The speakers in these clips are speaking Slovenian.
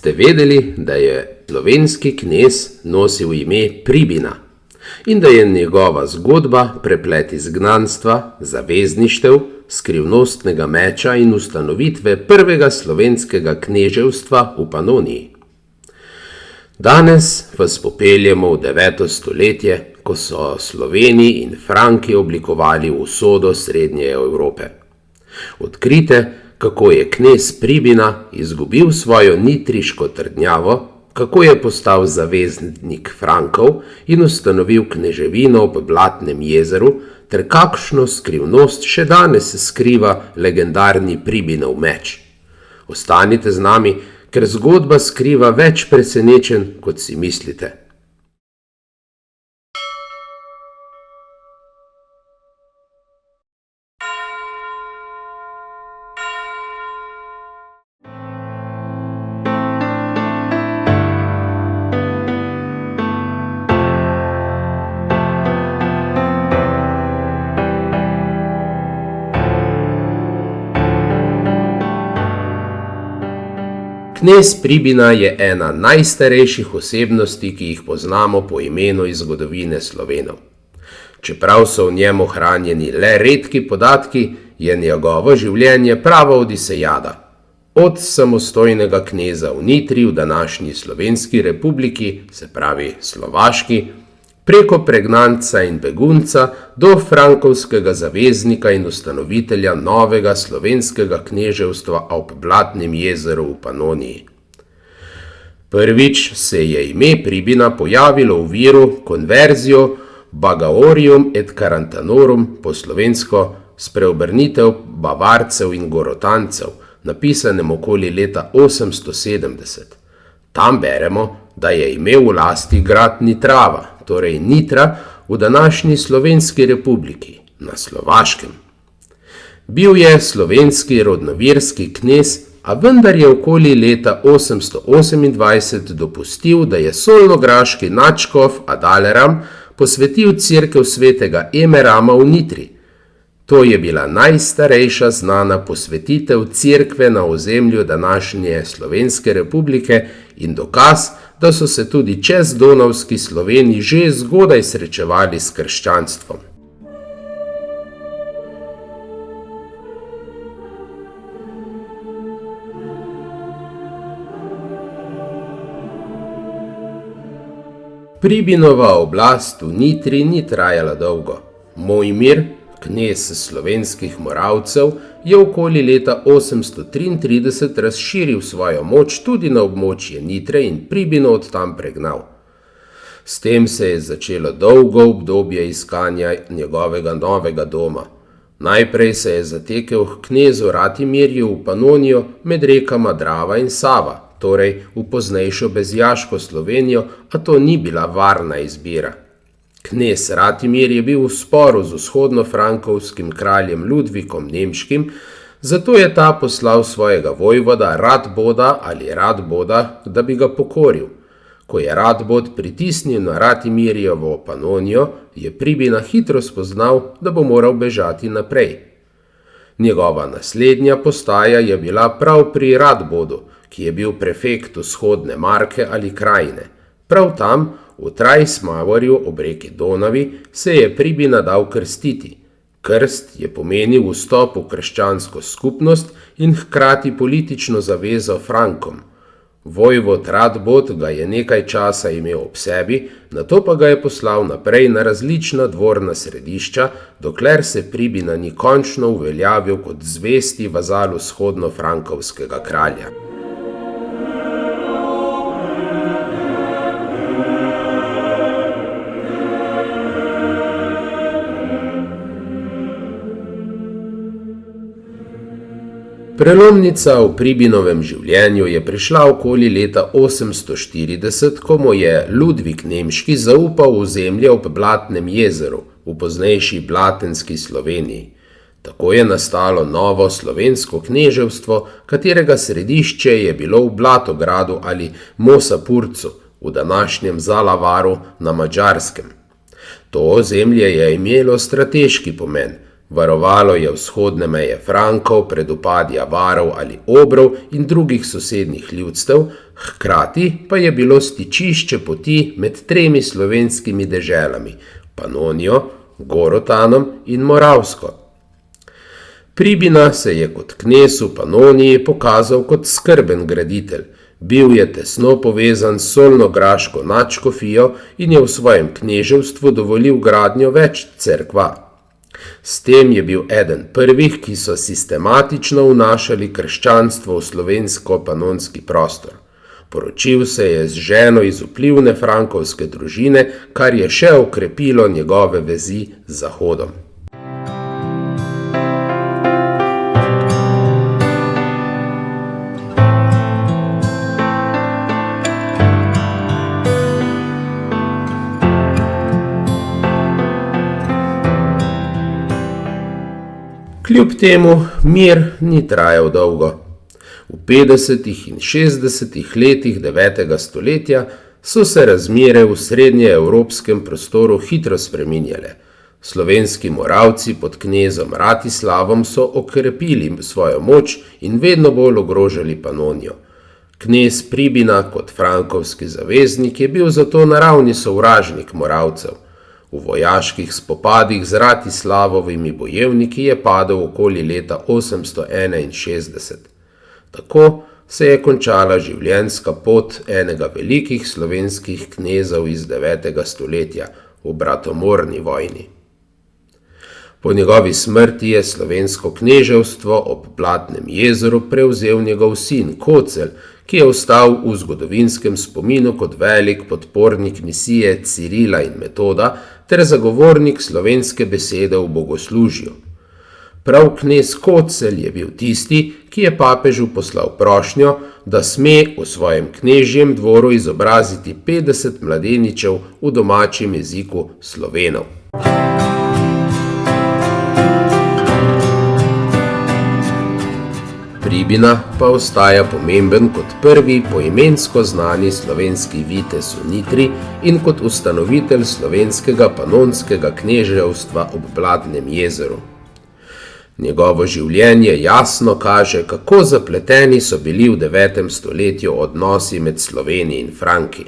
Ste vedeli, da je slovenski knez nosil ime Pribina in da je njegova zgodba preplet izgnanstva, zavezništev, skrivnostnega meča in ustanovitve prvega slovenskega kneževstva v Panoniji? Danes vas popeljemo v 9. stoletje, ko so Sloveni in Franki oblikovali usodo Srednje Evrope. Odkrite, kako je knez Pribina izgubil svojo nitriško trdnjavo, kako je postal zaveznik Frankov in ustanovil kneževino ob Blatnem jezeru, ter kakšno skrivnost še danes skriva legendarni Pribinov meč. Ostanite z nami, ker zgodba skriva več presenečenj, kot si mislite. Knez Pribina je ena najstarejših osebnosti, ki jih poznamo po imenu iz zgodovine Slovenov. Čeprav so v njem ohranjeni le redki podatki, je njegovo življenje prava odisejada. Od samostojnega kneza v Nitri v današnji Slovenski republiki, se pravi Slovaški, preko pregnanca in begunca do frankovskega zaveznika in ustanovitelja novega slovenskega kneževstva ob Blatnem jezeru v Panoniji. Prvič se je ime Pribina pojavilo v viru Conversio Bagaorium et Carantanorum, po slovensko spreobrnitev Bavarcev in Gorotancev, napisanem okoli leta 870. Tam beremo, da je imel v lasti grad Nitrava, torej Nitra, v današnji Slovenski republiki, na Slovaškem. Bil je slovenski rodnoverski knez, a vendar je okoli leta 828 dopustil, da je solnograški nadškof Adaleram posvetil cerkev svetega Emerama v Nitri. To je bila najstarejša znana posvetitev cerkve na ozemlju današnje Slovenske republike in dokaz, da so se tudi čez Donavski Sloveni že zgodaj srečevali s krščanstvom. Pribinova oblast v Nitri ni trajala dolgo. Mojmir, knez slovenskih Moravcev, je okoli leta 833 razširil svojo moč tudi na območje Nitre in Pribino od tam pregnal. S tem se je začelo dolgo obdobje iskanja njegovega novega doma. Najprej se je zatekel k knezu Ratimirju v Panonijo med rekama Drava in Sava, torej v poznejšo bezjaško Slovenijo, a to ni bila varna izbira. Knez Ratimir je bil v sporu z vzhodno-frankovskim kraljem Ludvikom Nemškim, zato je ta poslal svojega vojvoda Radboda ali Radboda, da bi ga pokoril. Ko je Radbod pritisnil na Ratimirjevo Panonijo, je Pribina hitro spoznal, da bo moral bežati naprej. Njegova naslednja postaja je bila prav pri Radbodu, ki je bil prefekt vzhodne Marke ali krajine. Prav tam, v Trajsmavorju ob reki Donavi, se je Pribina dal krstiti. Krst je pomenil vstop v krščansko skupnost in hkrati politično zavezo Frankom. Vojvod Radbod ga je nekaj časa imel ob sebi, nato pa ga je poslal naprej na različna dvorna središča, dokler se Pribina ni končno uveljavil kot zvesti vazal vzhodno-frankovskega kralja. Prelomnica v Pribinovem življenju je prišla okoli leta 840, ko mu je Ludvik Nemški zaupal ozemlje ob Blatnem jezeru, v poznejši Blatenski Sloveniji. Tako je nastalo novo slovensko kneževstvo, katerega središče je bilo v Blatogradu ali Mosapurcu, v današnjem Zalavaru na Madžarskem. To ozemlje je imelo strateški pomen, Varovalo je vzhodne meje Frankov pred upadi Avarov ali Obrov in drugih sosednjih ljudstev, hkrati pa je bilo stičišče poti med 3 slovenskimi deželami, Panonijo, Gorotanom in Moravsko. Pribina se je kot knez v Panoniji pokazal kot skrben graditelj, bil je tesno povezan s solnograško nadškofijo in je v svojem kneževstvu dovolil gradnjo več cerkva. S tem je bil eden prvih, ki so sistematično vnašali krščanstvo v slovensko-panonski prostor. Poročil se je z ženo iz vplivne frankovske družine, kar je še okrepilo njegove vezi z Zahodom. Kljub temu mir ni trajal dolgo. V 50. in 60. letih 9. stoletja so se razmere v srednjeevropskem prostoru hitro spreminjale. Slovenski moravci pod knezom Ratislavom so okrepili svojo moč in vedno bolj ogrožali Panonijo. Knez Pribina kot frankovski zaveznik je bil zato naravni sovražnik Moravcev. V vojaških spopadih z Ratislavovimi bojevniki je padel okoli leta 861. Tako se je končala življenjska pot enega velikih slovenskih knezov iz 9. stoletja v bratomorni vojni. Po njegovi smrti je slovensko kneževstvo ob Blatnem jezeru prevzel njegov sin Kocelj, ki je ostal v zgodovinskem spominu kot velik podpornik misije Cirila in Metoda ter zagovornik slovenske besede v bogoslužju. Prav knez Kocelj je bil tisti, ki je papežu poslal prošnjo, da sme v svojem knežjem dvoru izobraziti 50 mladeničev v domačem jeziku Slovenov. Pribina pa ostaja pomemben kot prvi poimensko znani slovenski vitez v Nitri in kot ustanovitelj slovenskega panonskega kneževstva ob Blatnem jezeru. Njegovo življenje jasno kaže, kako zapleteni so bili v 9. stoletju odnosi med Sloveni in Franki,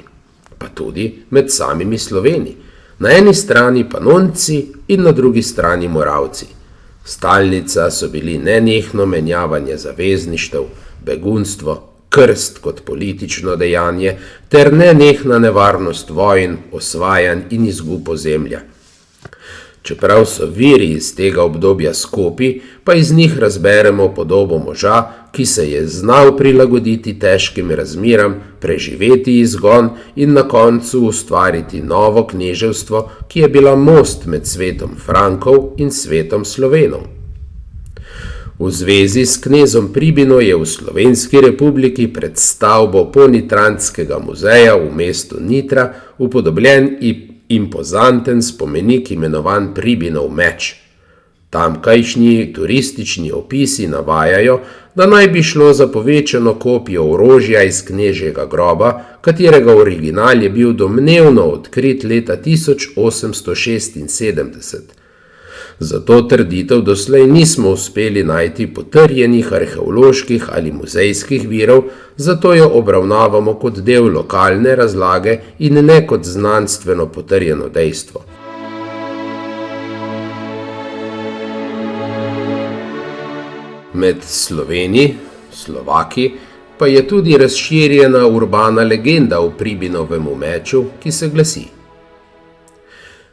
pa tudi med samimi Sloveni, na eni strani Panonci in na drugi strani Moravci. Stalnica so bili nenehno menjavanje zavezništev, begunstvo, krst kot politično dejanje ter nenehna nevarnost vojn, osvajanj in izgub ozemlja. Čeprav so viri iz tega obdobja skopi, pa iz njih razberemo podobo moža, ki se je znal prilagoditi težkim razmeram, preživeti izgon in na koncu ustvariti novo kneževstvo, ki je bila most med svetom Frankov in svetom Slovenov. V zvezi s knezom Pribino je v Slovenski republiki pred stavbo Ponitranskega muzeja v mestu Nitra upodobljen impozanten spomenik imenovan Pribinov meč. Tamkajšnji turistični opisi navajajo, da naj bi šlo za povečano kopijo orožja iz knežjega groba, katerega original je bil domnevno odkrit leta 1876. Za to trditev doslej nismo uspeli najti potrjenih arheoloških ali muzejskih virov, zato jo obravnavamo kot del lokalne razlage in ne kot znanstveno potrjeno dejstvo. Med Slovaki, pa je tudi razširjena urbana legenda o Pribinovem meču, ki se glasi: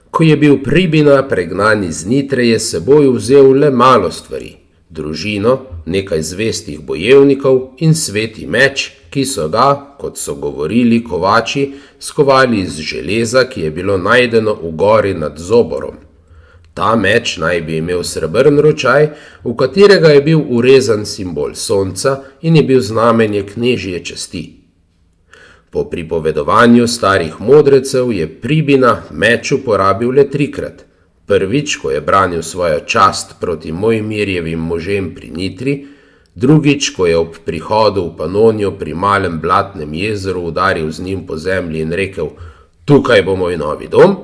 ko je bil Pribina pregnan iz Nitre, je s seboj vzel le malo stvari, družino, nekaj zvestih bojevnikov in sveti meč, ki so ga, kot so govorili kovači, skovali iz železa, ki je bilo najdeno v gori nad Zoborom. Ta meč naj bi imel srebrn ročaj, v katerega je bil urezan simbol sonca in je bil znamenje knežje časti. Po pripovedovanju starih modrecev je Pribina meč uporabil le 3-krat. Prvič, ko je branil svojo čast proti Mojmirjevim možem pri Nitri, drugič, ko je ob prihodu v Panonijo pri Malem Blatnem jezeru udaril z njim po zemlji in rekel: tukaj bo moj novi dom,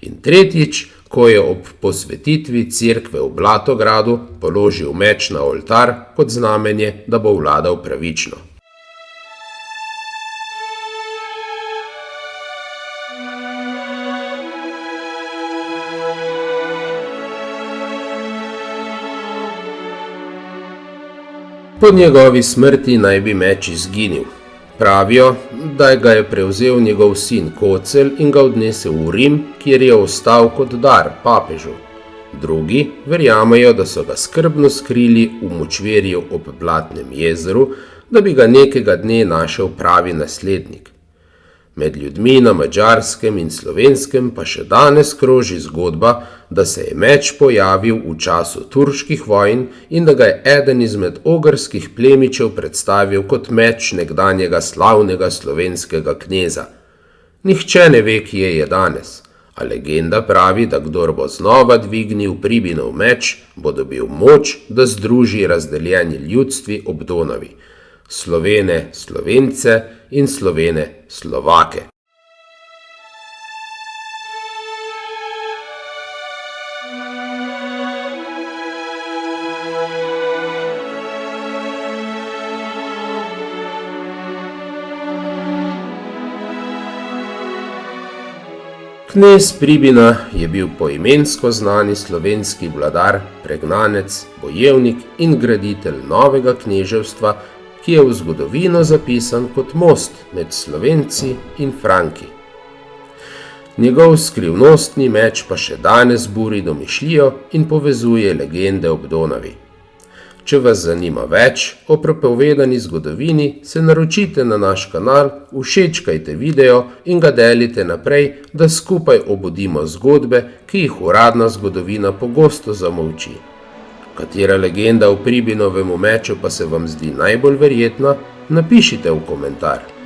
in tretjič, ko je ob posvetitvi cerkve v Blatogradu položil meč na oltar kot znamenje, da bo vladal pravično. Po njegovi smrti naj bi meč izginil. Pravijo, da ga je prevzel njegov sin Kocelj in ga odnesel v Rim, kjer je ostal kot dar papežu. Drugi verjamejo, da so ga skrbno skrili v močvirju ob Blatnem jezeru, da bi ga nekega dne našel pravi naslednik. Med ljudmi na Madžarskem in Slovenskem pa še danes kroži zgodba, da se je meč pojavil v času turških vojn in da ga je eden izmed ogrskih plemičev predstavil kot meč nekdanjega slavnega slovenskega kneza. Nihče ne ve, kje je danes, a legenda pravi, da kdor bo znova dvignil Pribinov meč, bo dobil moč, da združi razdeljeni ljudstvi ob Donavi. Slovene Slovence in Slovene Slovake. Knez Pribina je bil poimensko znani slovenski vladar, pregnanec, bojevnik in graditelj novega kneževstva, ki je v zgodovino zapisan kot most med Slovenci in Franki. Njegov skrivnostni meč pa še danes buri domišljijo in povezuje legende ob Donavi. Če vas zanima več o prepovedani zgodovini, se naročite na naš kanal, všečkajte video in ga delite naprej, da skupaj obudimo zgodbe, ki jih uradna zgodovina pogosto zamolči. Katera legenda o Pribinovem meču pa se vam zdi najbolj verjetna, napišite v komentar.